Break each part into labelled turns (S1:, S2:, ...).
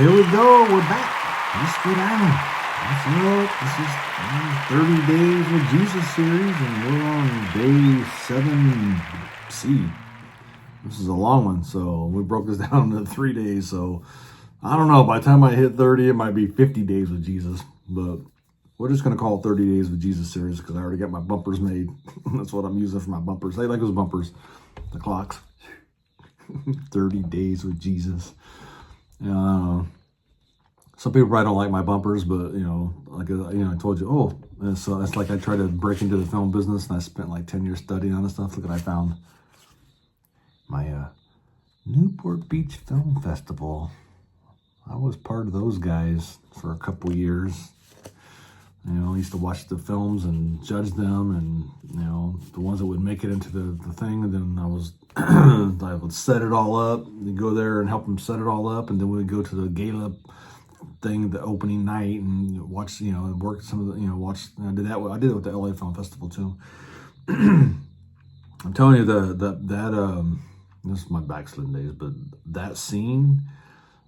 S1: here we go. We're back. Misfit Island. This is 30 Days with Jesus series, and we're on day 7C. This is a long one, so we broke this down into 3 days. So I don't know. By the time I hit 30, it might be 50 days with Jesus. But we're just going to call it 30 Days with Jesus series because I already got my bumpers made. That's what I'm using for my bumpers. They like those bumpers, the clocks. 30 Days with Jesus. Some people probably don't like my bumpers, but I told you, so it's like I tried to break into the film business, and I spent like 10 years studying on this stuff. Look what I found. My Newport Beach Film Festival. I was part of those guys for a couple years. I used to watch the films and judge them, and the ones that would make it into the thing, and then I would set it all up, and go there and help them set it all up, and then we'd go to the gala thing, the opening night, and watch, work some of the, I did it with the LA Film Festival too. I'm telling you, that this is my backslidden days, but that scene,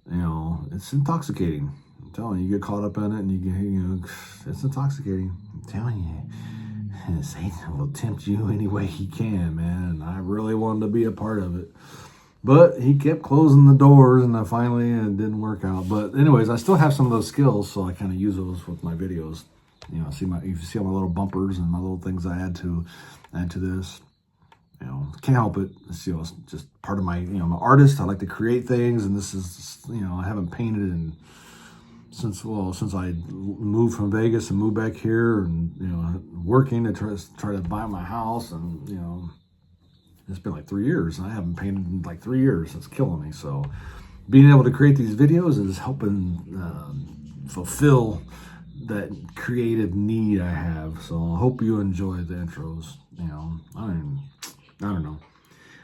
S1: it's intoxicating. I'm telling you, you get caught up in it, and it's intoxicating. I'm telling you, Satan will tempt you any way he can, man. And I really wanted to be a part of it, but he kept closing the doors, and finally it didn't work out. But anyways, I still have some of those skills, so I kind of use those with my videos. You see all my little bumpers and my little things I add to this. Can't help it. It's just part of my, I'm an artist. I like to create things, and this is, I haven't painted since I moved from Vegas and moved back here, and working to try to buy my house, and it's been like 3 years, and I haven't painted in like 3 years. It's killing me. So being able to create these videos is helping fulfill that creative need I have. So I hope you enjoy the intros. I don't know.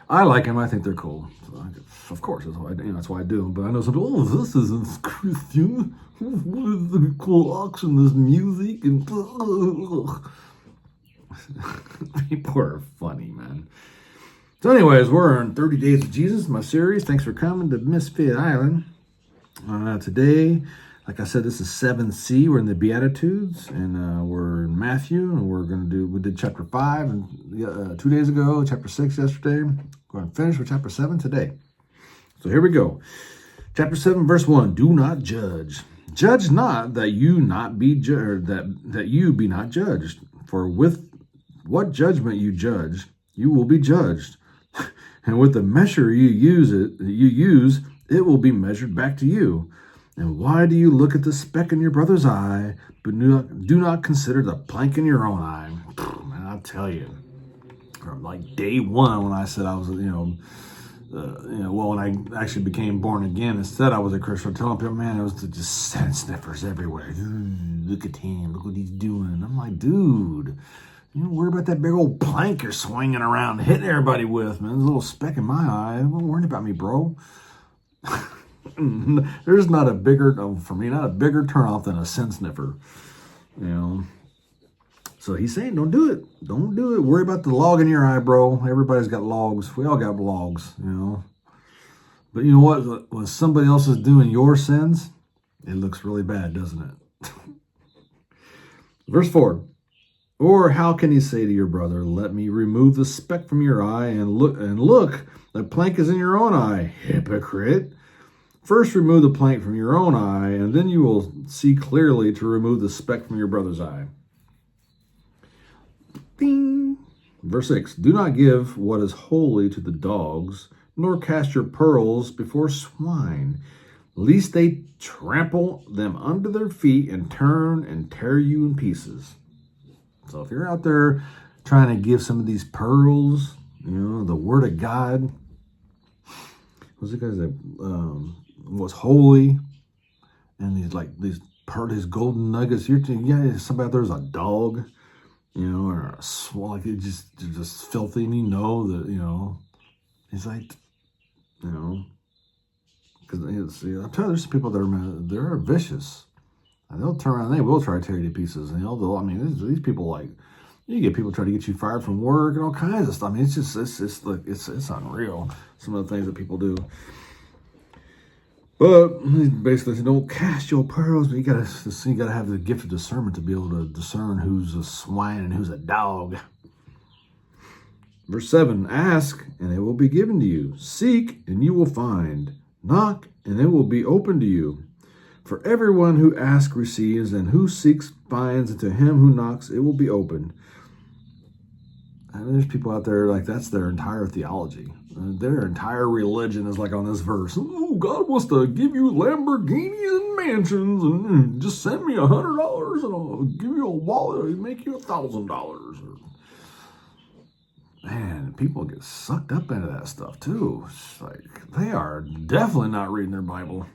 S1: I like them. I think they're cool. So of course, that's why I do them. But I know some people, this isn't Christian. What is the clocks and this music? And people are funny, man. So anyways, we're on 30 Days of Jesus, my series. Thanks for coming to Misfit Island. Today, like I said, this is 7C. We're in the Beatitudes, and we're in Matthew, and we did chapter 5 and 2 days ago, chapter 6 yesterday. We're going to finish with chapter 7 today. So here we go. Chapter 7, verse 1, do not judge. Judge not that you not be judged, that you be not judged. For with what judgment you judge, you will be judged. And with the measure you use, it will be measured back to you. And why do you look at the speck in your brother's eye, but do not consider the plank in your own eye? Man, I'll tell you, from like day one, when I said I was, when I actually became born again and said I was a Christian, telling people, man, it was just sin sniffers everywhere. Look at him, look what he's doing. I'm like, dude, you don't worry about that big old plank you're swinging around, hitting everybody with, man. There's a little speck in my eye. Don't worry about me, bro. There's not a bigger turnoff than a sin sniffer. So he's saying, don't do it. Don't do it. Worry about the log in your eye, bro. Everybody's got logs. We all got logs, But you know what? When somebody else is doing your sins, it looks really bad, doesn't it? Verse 4. Or how can you say to your brother, let me remove the speck from your eye, and look, the plank is in your own eye, hypocrite. First remove the plank from your own eye, and then you will see clearly to remove the speck from your brother's eye. Ding. Verse 6, do not give what is holy to the dogs, nor cast your pearls before swine, lest they trample them under their feet and turn and tear you in pieces. So if you're out there trying to give some of these pearls, the word of God, what's it guys that was holy, and these golden nuggets, somebody out there's a dog, or a swallow, like it's just filthy, and that, he's like, because I'm telling you, there's people that they're vicious. And they'll turn around and they will try to tear you to pieces. And these people, you get people trying to get you fired from work and all kinds of stuff. It's unreal, some of the things that people do. But he basically said, don't cast your pearls, but you gotta have the gift of discernment to be able to discern who's a swine and who's a dog. Verse 7, ask, and it will be given to you. Seek, and you will find. Knock, and it will be open to you. For everyone who asks receives, and who seeks finds, and to him who knocks it will be opened. And there's people out there like that's their entire theology. Their entire religion is like on this verse. Oh, God wants to give you Lamborghinis and mansions, and just send me $100 and I'll give you a wallet and make you $1,000. Man, people get sucked up into that stuff too. It's like they are definitely not reading their Bible.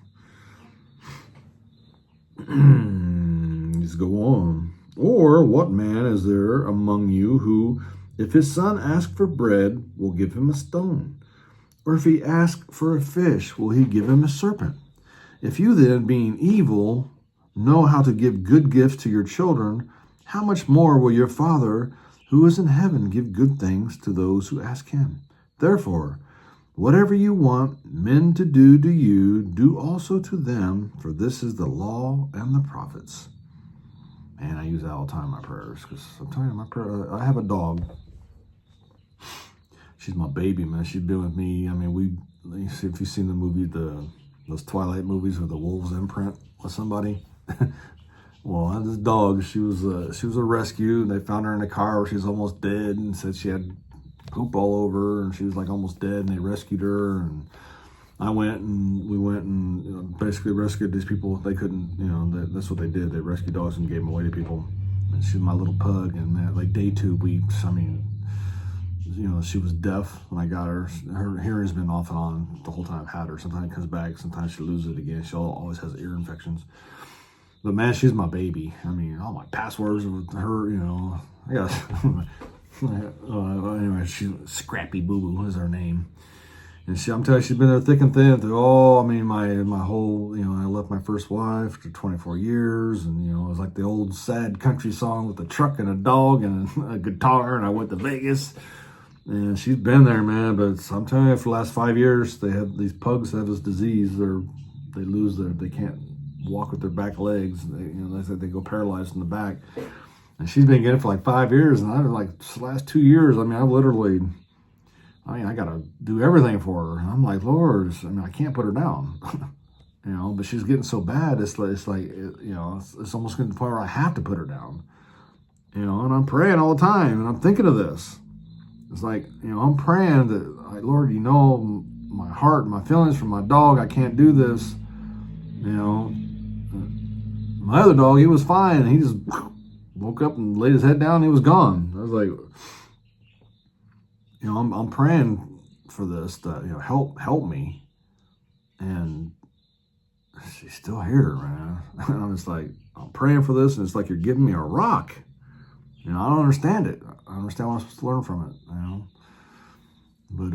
S1: Let's go on. Or what man is there among you who, if his son asks for bread, will give him a stone? Or if he asks for a fish, will he give him a serpent? If you then, being evil, know how to give good gifts to your children, how much more will your Father who is in heaven give good things to those who ask him? Therefore, whatever you want men to do to you, do also to them, for this is the law and the prophets. Man, I use that all the time in my prayers, because I'm telling you, I have a dog. She's my baby, man. She's been with me. I mean, if you've seen the movie, those Twilight movies with the wolf's imprint with somebody. Well, this dog, she was a rescue. They found her in a car where she was almost dead, and said she had poop all over her, and she was like almost dead. And they rescued her, and we went and basically rescued these people. They couldn't, that's what they did. They rescued dogs and gave them away to people. And she was my little pug, and man, like day 2 weeks. I mean, she was deaf when I got her. Her hearing's been off and on the whole time I've had her. Sometimes it comes back, sometimes she loses it again. She always has ear infections. But man, she's my baby. I mean, all my passwords with her, I got. Anyway, she's Scrappy Boo Boo is her name, and I'm telling you, she's been there thick and thin through all. I mean, my whole, I left my first wife after 24 years, and it was like the old sad country song with a truck and a dog and a guitar, and I went to Vegas. And she's been there, man. But I'm telling you, for the last 5 years, these pugs have this disease. They can't walk with their back legs. They go paralyzed in the back. And she's been getting it for like 5 years. And I was like, the last 2 years, I got to do everything for her. And I'm like, Lord, I can't put her down. But she's getting so bad. It's almost getting to the point where I have to put her down. And I'm praying all the time. And I'm thinking of this. It's like, I'm praying that, like, Lord, my heart and my feelings for my dog. I can't do this. My other dog, he was fine. And he just woke up and laid his head down. And he was gone. I was like, I'm praying for this to, help me. And she's still here, man. And I'm just like, I'm praying for this. And it's like, you're giving me a rock. I don't understand it. I understand what I'm supposed to learn from it, But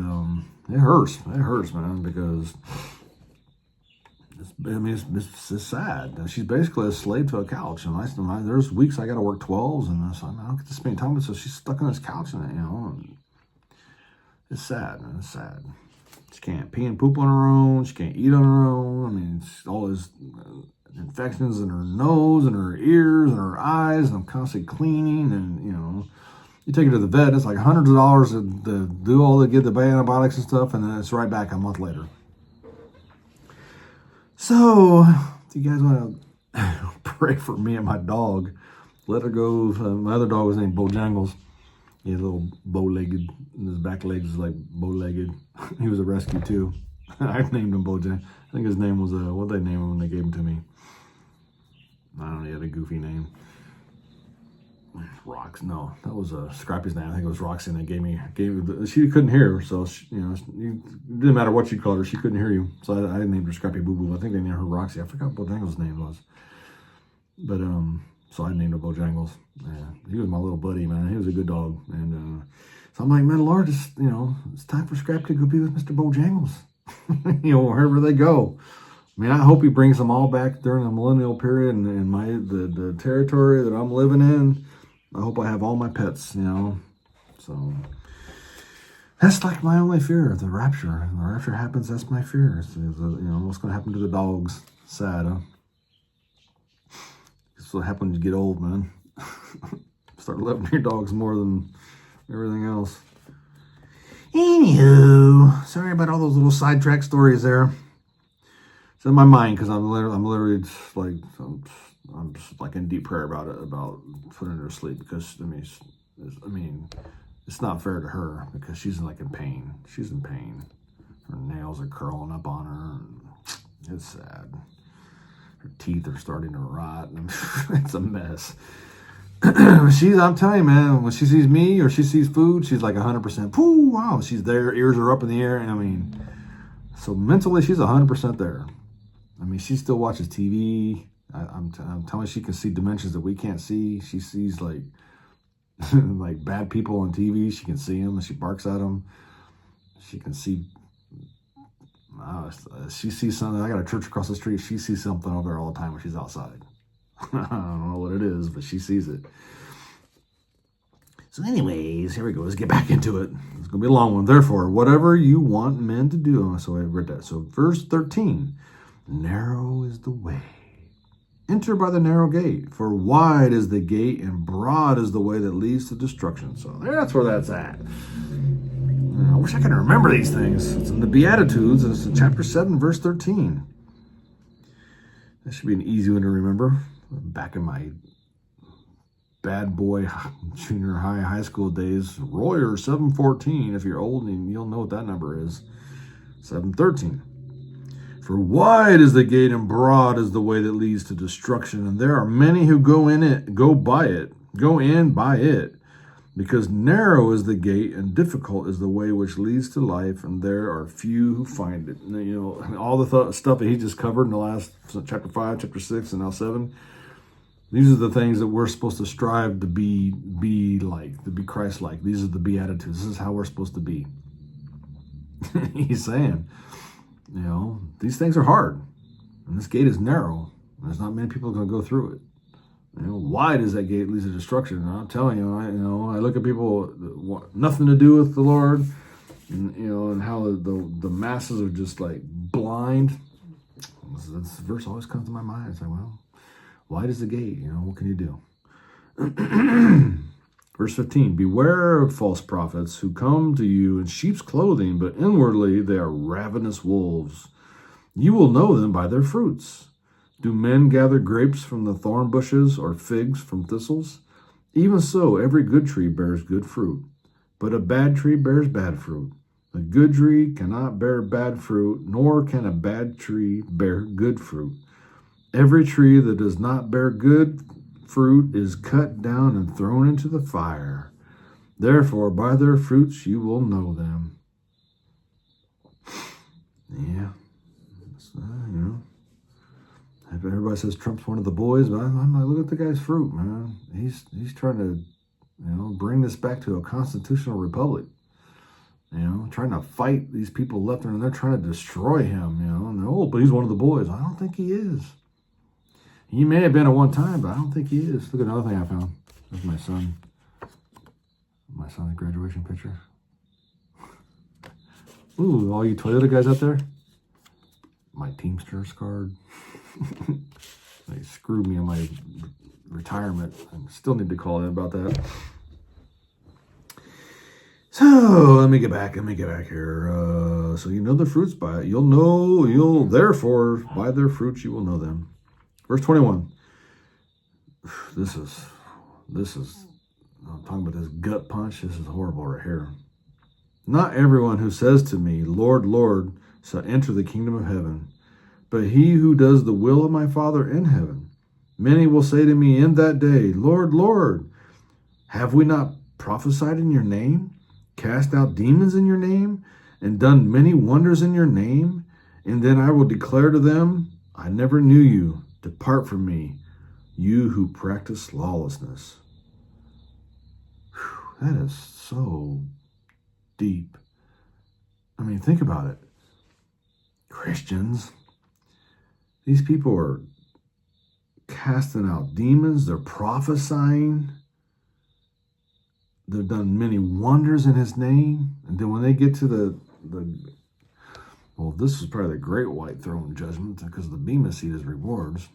S1: it hurts. It hurts, man, because it's sad. She's basically a slave to a couch. And there's weeks I got to work 12s, and I don't get to spend time with her, so she's stuck on this couch, and it's sad, man. It's sad. She can't pee and poop on her own. She can't eat on her own. It's all this infections in her nose and her ears and her eyes, and I'm constantly cleaning, and you take her to the vet, it's like hundreds of dollars to do all get the antibiotics and stuff, and then it's right back a month later. So if you guys want to pray for me and my dog, let her go. My other dog was named Bojangles. He's a little bow-legged, and his back legs is like bow-legged. He was a rescue too. I named him Bojangles. I think his name was what did they name him when they gave him to me? I don't know, he had a goofy name. Rox, no, that was Scrappy's name. I think it was Roxy, and they gave me, she couldn't hear, so it didn't matter what you called her, she couldn't hear you. So I named her Scrappy Boo Boo. I think they named her Roxy. I forgot what Bojangles' name was. But so I named her Bojangles. Yeah, he was my little buddy, man. He was a good dog. And so I'm like, man, Lord, it's time for Scrappy to go be with Mr. Bojangles. Wherever they go. I hope he brings them all back during the millennial period and the territory that I'm living in. I hope I have all my pets, So That's like my only fear, the rapture. When the rapture happens, that's my fear. What's going to happen to the dogs? Sad, huh? That's what happens when you get old, man. Start loving your dogs more than everything else. Anywho, sorry about all those little sidetrack stories there. It's in my mind because I'm literally just like I'm just like in deep prayer about it, about putting her to sleep, because it's not fair to her because she's like in pain. She's in pain. Her nails are curling up on her, and it's sad. Her teeth are starting to rot, and it's a mess. I'm telling you, man, when she sees me or she sees food, she's like 100%. Pooh, wow, she's there. Ears are up in the air. And so mentally, she's 100% there. She still watches TV. I'm telling you, she can see dimensions that we can't see. She sees like like bad people on TV. She can see them, and she barks at them. She can see. She sees something. I got a church across the street. She sees something over there all the time when she's outside. I don't know what it is, but she sees it. So anyways, here we go. Let's get back into it. It's going to be a long one. Therefore, whatever you want men to do. So I read that. So verse 13. Narrow is the way. Enter by the narrow gate. For wide is the gate and broad is the way that leads to destruction. So that's where that's at. I wish I could remember these things. It's in the Beatitudes. It's in chapter 7, verse 13. That should be an easy one to remember. Back in my bad boy junior high school days, Royer 714. If you're old, and you'll know what that number is. 713. For wide is the gate and broad is the way that leads to destruction, and there are many who go in by it. Because narrow is the gate and difficult is the way which leads to life, and there are few who find it. All the stuff that he just covered in the last chapter 5, chapter 6, and now 7. These are the things that we're supposed to strive to be like, to be Christ-like. These are the Beatitudes. This is how we're supposed to be. He's saying, these things are hard, and this gate is narrow, and there's not many people going to go through it. Wide is that gate leads to destruction. And I'm telling you, I look at people that want nothing to do with the Lord, and how the masses are just like blind. This verse always comes to my mind. It's like, well, wide is the gate. What can you do? Verse 15, beware of false prophets who come to you in sheep's clothing, but inwardly they are ravenous wolves. You will know them by their fruits. Do men gather grapes from the thorn bushes or figs from thistles? Even so, every good tree bears good fruit, but a bad tree bears bad fruit. A good tree cannot bear bad fruit, nor can a bad tree bear good fruit. Every tree that does not bear good fruit is cut down and thrown into the fire. Therefore, by their fruits you will know them. Yeah, everybody says Trump's one of the boys, but I'm like, look at the guy's fruit, man. He's trying to, bring this back to a constitutional republic. Trying to fight these people left and they're trying to destroy him. But he's one of the boys. I don't think he is. He may have been at one time, but I don't think he is. Look at another thing I found. There's my son. My son's graduation picture. Ooh, all you Toyota guys out there. My Teamsters card. They screwed me on my retirement. I still need to call in about that. So let me get back here. So you know the fruits by it. Therefore by their fruits you will know them. Verse 21. This is I'm talking about this gut punch. This is horrible right here. Not everyone who says to me, Lord, Lord, shall enter the kingdom of heaven, but he who does the will of my Father in heaven. Many will say to me in that day, Lord, Lord, have we not prophesied in your name, cast out demons in your name, and done many wonders in your name? And then I will declare to them, I never knew you. Depart from me, you who practice lawlessness. Whew, that is so deep. Think about it. Christians, these people are casting out demons. They're prophesying. they've done many wonders in his name. And then when they get to well, this is probably the great white throne judgment, because the Bema seat is rewards.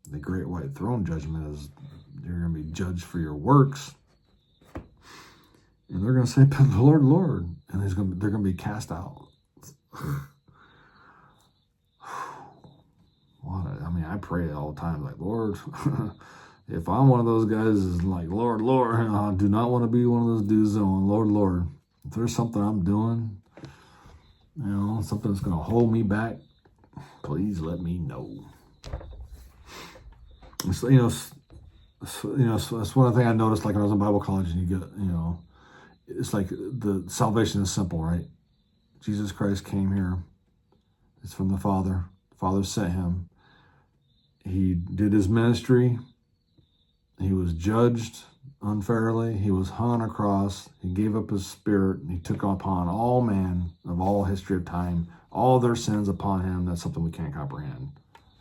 S1: The great white throne judgment is you're going to be judged for your works. And they're going to say, Lord, Lord. And they're going to be cast out. I pray all the time, like, Lord, if I'm one of those guys is like, Lord, Lord, I do not want to be one of those dudes going, Lord, Lord, if there's something I'm doing, something that's going to hold me back, please let me know. So, so that's one thing I noticed, like when I was in Bible college, and you get, it's like the salvation is simple, right? Jesus Christ came here. It's from the Father. The Father sent him. He did his ministry. He was judged unfairly. He was hung on a cross. He gave up his spirit. He took upon all man of all history of time, all their sins upon him. That's something we can't comprehend.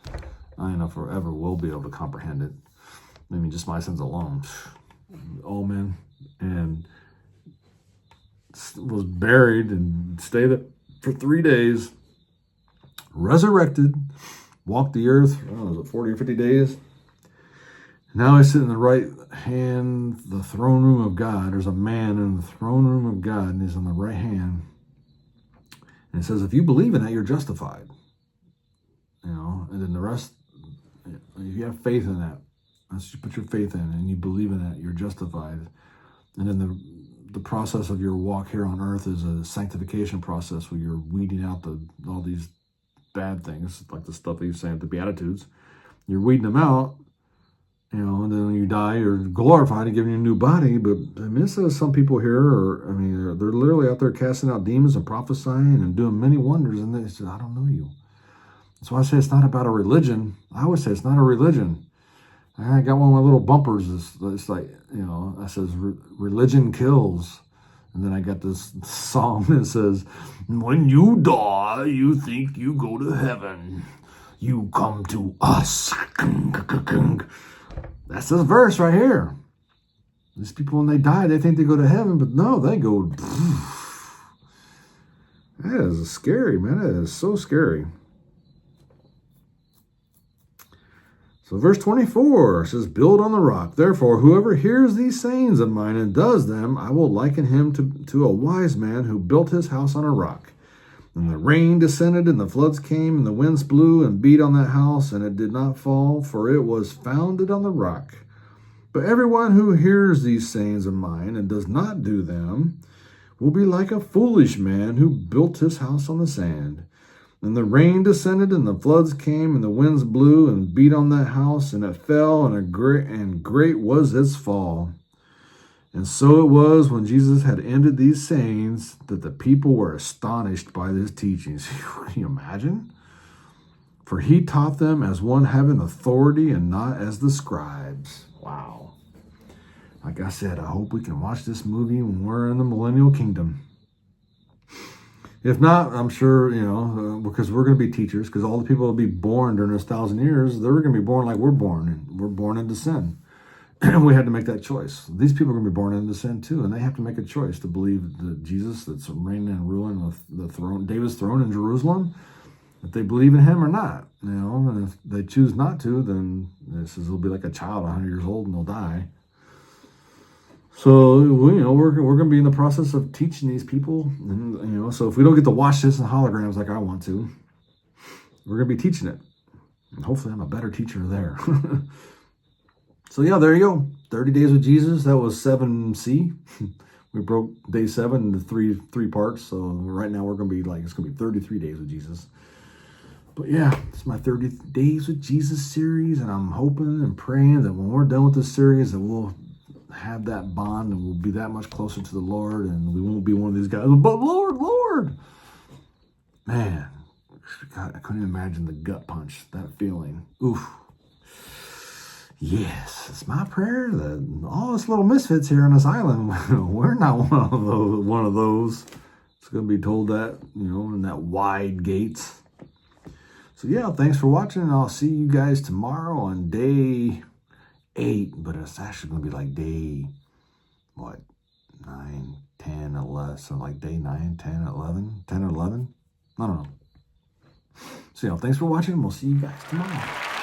S1: I don't know if we ever will be able to comprehend it. I mean, just my sins alone. Oh, man. And was buried and stayed there for 3 days. Resurrected. Walked the earth, was it 40 or 50 days? Now he's sitting in the right hand, the throne room of God. There's a man in the throne room of God, and he's on the right hand. And it says, if you believe in that, you're justified. And then the rest, if you have faith in that, that's you put your faith in, and you believe in that, you're justified. And then the process of your walk here on earth is a sanctification process where you're weeding out all these bad things, like the stuff that you say at the Beatitudes. You're weeding them out, and then when you die, you're glorified and given you a new body. But it says some people here they're literally out there casting out demons and prophesying and doing many wonders, and they say, I don't know you. That's why I say it's not about a religion. I always say it's not a religion. I got one of my little bumpers. It's like, I says, religion kills. And then I got this song that says, when you die, you think you go to heaven. You come to us. That's this verse right here. These people, when they die, they think they go to heaven, but no, they go. That is scary, man. That is so scary. So verse 24 says, build on the rock. Therefore, whoever hears these sayings of mine and does them, I will liken him to a wise man who built his house on a rock. And the rain descended, and the floods came, and the winds blew and beat on that house, and it did not fall, for it was founded on the rock. But everyone who hears these sayings of mine and does not do them will be like a foolish man who built his house on the sand. And the rain descended, and the floods came, and the winds blew and beat on that house, and it fell, and great was its fall. And so it was, when Jesus had ended these sayings, that the people were astonished by his teachings. Can you imagine? For he taught them as one having authority and not as the scribes. Wow. Like I said, I hope we can watch this movie when we're in the millennial kingdom. If not, I'm sure, because we're going to be teachers, because all the people will be born during this 1,000 years, they're going to be born like we're born, and we're born into sin. And we had to make that choice. These people are going to be born into sin too, and they have to make a choice to believe that Jesus that's reigning and ruling with the throne, David's throne in Jerusalem, if they believe in him or not. And if they choose not to, then they'll be like a child, 100 years old, and they'll die. So, we're going to be in the process of teaching these people. And, so if we don't get to watch this in holograms like I want to, we're going to be teaching it. And hopefully I'm a better teacher there. So, yeah, there you go. 30 days with Jesus. That was 7C. We broke day 7 into three parts. So right now it's going to be 33 days with Jesus. But yeah, it's my 30 days with Jesus series. And I'm hoping and praying that when we're done with this series, that we'll have that bond and we'll be that much closer to the Lord, and we won't be one of these guys, but Lord, man, God, I couldn't imagine the gut punch, that feeling. Oof. Yes, it's my prayer that all us little misfits here on this island, we're not one of those. It's going to be told that, in that wide gates. So yeah, thanks for watching, and I'll see you guys tomorrow on day 8, but it's actually going to be like day, 9, 10, 11. So like day 9, 10, 11, 10 or 11. I don't know. So, thanks for watching. We'll see you guys tomorrow.